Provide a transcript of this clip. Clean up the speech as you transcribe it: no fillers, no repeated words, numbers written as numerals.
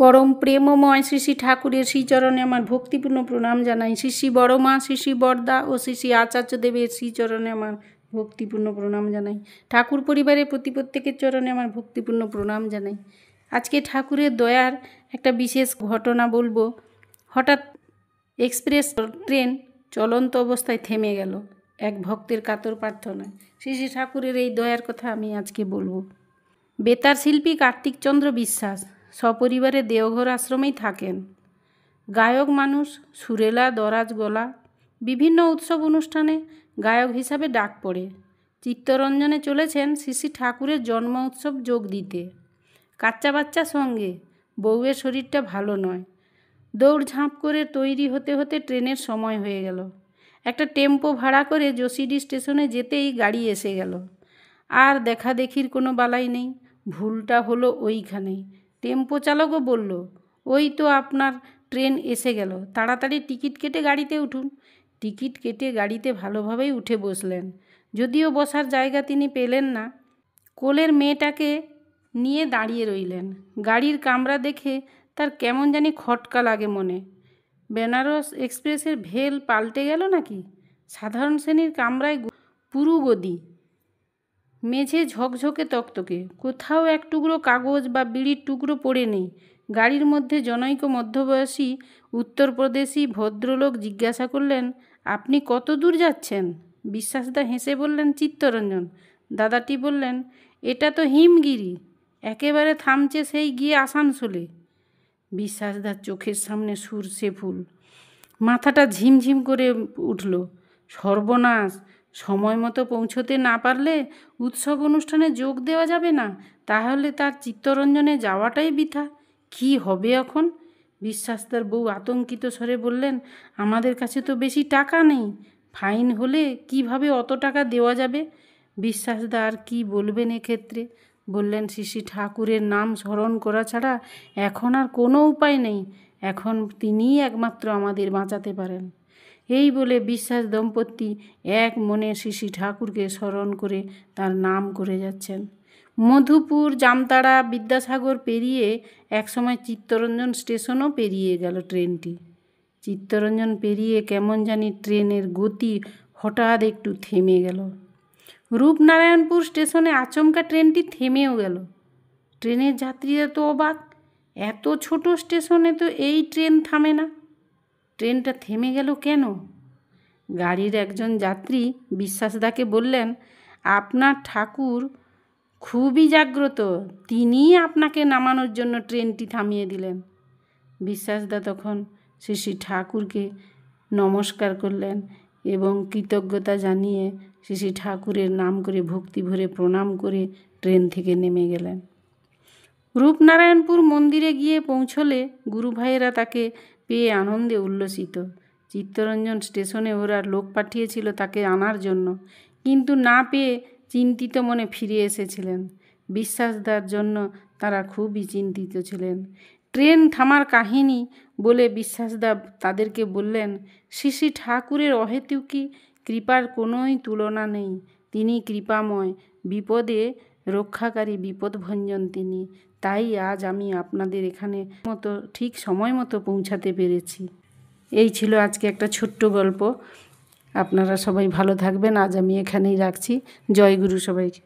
পরম প্রেমময় শ্রী শ্রী ঠাকুরের শ্রীচরণে আমার ভক্তিপূর্ণ প্রণাম জানাই। শ্রী শ্রী বড় মা, শ্রী শ্রী বরদা ও শ্রী শ্রী আচার্যদেবের শ্রীচরণে আমার ভক্তিপূর্ণ প্রণাম জানাই। ঠাকুর পরিবারের প্রত্যেকের চরণে আমার ভক্তিপূর্ণ প্রণাম জানাই। আজকে ঠাকুরের দয়ার একটা বিশেষ ঘটনা বলবো। হঠাৎ এক্সপ্রেস ট্রেন চলন্ত অবস্থায় থেমে গেল এক ভক্তের কাতর প্রার্থনায়। শ্রী শ্রী ঠাকুরের এই দয়ার কথা আমি আজকে বলবো। বেতার শিল্পী কার্তিকচন্দ্র বিশ্বাস সপরিবারে দেওঘর আশ্রমেই থাকেন। গায়ক মানুষ, সুরেলা দরাজ গলা, বিভিন্ন উৎসব অনুষ্ঠানে গায়ক হিসাবে ডাক পড়ে। চিত্তরঞ্জনে চলেছেন শ্রী শ্রী ঠাকুরের জন্ম উৎসব যোগ দিতে। কাচ্চা বাচ্চা সঙ্গে, বউয়ের শরীরটা ভালো নয়। দৌড়ঝাঁপ করে তৈরি হতে হতে ট্রেনের সময় হয়ে গেল। একটা টেম্পো ভাড়া করে যোশীডি স্টেশনে যেতেই গাড়ি এসে গেল। আর দেখা দেখির কোনো বালাই নেই, ভুলটা হলো ওইখানেই। টেম্পো চালকও বলল, ওই তো আপনার ট্রেন এসে গেল, তাড়াতাড়ি টিকিট কেটে গাড়িতে উঠুন। টিকিট কেটে গাড়িতে ভালোভাবেই উঠে বসলেন। যদিও বসার জায়গা তিনি পেলেন না, কোলের মেয়েটাকে নিয়ে দাঁড়িয়ে রইলেন। গাড়ির কামরা দেখে তার কেমন জানি খটকা লাগে মনে। বেনারস এক্সপ্রেসের ভেল পাল্টে গেল নাকি? সাধারণ শ্রেণীর কামরায় পুরু গদি, মেঝে ঝকঝকে তকতকে, কোথাও এক টুকরো কাগজ বা বিড়ির টুকরো পড়ে নেই। গাড়ির মধ্যে জনৈক মধ্যবয়সী উত্তরপ্রদেশী ভদ্রলোক জিজ্ঞাসা করলেন, আপনি কত দূর যাচ্ছেন? বিশ্বাসদা হেসে বললেন, চিত্তরঞ্জন। দাদাটি বললেন, এটা তো হিমগিরি, একেবারে থামছে সেই গিয়ে আসানসোলে। বিশ্বাসদার চোখের সামনে সূর্যে ফুল, মাথাটা ঝিমঝিম করে উঠল। সর্বনাশ, সময় মতো পৌঁছতে না পারলে উৎসব অনুষ্ঠানে যোগ দেওয়া যাবে না, তাহলে তার চিত্তরঞ্জনে যাওয়াটাই বৃথা। কি হবে এখন? বিশ্বাসদার বউ আতঙ্কিত স্বরে বললেন, আমাদের কাছে তো বেশি টাকা নেই, ফাইন হলে কিভাবে অত টাকা দেওয়া যাবে? বিশ্বাসদা আর কি বলবেন এক্ষেত্রে? বললেন, শ্রী শ্রী ঠাকুরের নাম স্মরণ করা ছাড়া এখন আর কোনো উপায় নেই, এখন তিনিই একমাত্র আমাদের বাঁচাতে পারেন। এই বলে বিশ্বাস দম্পতি এক মনে শ্রী শ্রী ঠাকুরকে স্মরণ করে তার নাম করে যাচ্ছেন। মধুপুর, জামতাড়া, বিদ্যাসাগর পেরিয়ে একসময় চিত্তরঞ্জন স্টেশনও পেরিয়ে গেল ট্রেনটি। চিত্তরঞ্জন পেরিয়ে কেমন জানি ট্রেনের গতি হঠাৎ একটু থেমে গেল। রূপনারায়ণপুর স্টেশনে আচমকা ট্রেনটি থেমেও গেল। ট্রেনের যাত্রীরা তো অবাক, এত ছোট স্টেশনে তো এই ট্রেন থামে না, ট্রেনটা থেমে গেল কেন? গাড়ির একজন যাত্রী বিশ্বাসদাকে বললেন, আপনার ঠাকুর খুবই জাগ্রত, তিনিই আপনাকে নামানোর জন্য ট্রেনটি থামিয়ে দিলেন। বিশ্বাসদা তখন শ্রী শ্রী ঠাকুরকে নমস্কার করলেন এবং কৃতজ্ঞতা জানিয়ে শ্রী শ্রী ঠাকুরের নাম করে ভক্তি ভরে প্রণাম করে ট্রেন থেকে নেমে গেলেন। রূপনারায়ণপুর মন্দিরে গিয়ে পৌঁছলে গুরুভাইয়েরা তাকে পেয়ে আনন্দে উল্লসিত। চিত্তরঞ্জন স্টেশনে ওরা লোক পাঠিয়েছিল তাকে আনার জন্য, কিন্তু না পেয়ে চিন্তিত মনে ফিরে এসেছিলেন। বিশ্বাসদার জন্য তারা খুবই চিন্তিত ছিলেন। ট্রেন থামার কাহিনী বলে বিশ্বাসদা তাদেরকে বললেন, শ্রী শ্রী ঠাকুরের অহেতুকী কৃপার কোনোই তুলনা নেই, তিনি কৃপাময়, বিপদে রক্ষাকারী, বিপদভঞ্জন তিনি। তাই আজ আমি আপনাদের এখানে ঠিক সময় মতো পৌঁছাতে পেরেছি। এই ছিল আজকে একটা ছোট্ট গল্প। আপনারা সবাই ভালো থাকবেন। আজ আমি এখানেই রাখছি। জয় গুরু সবাইকে।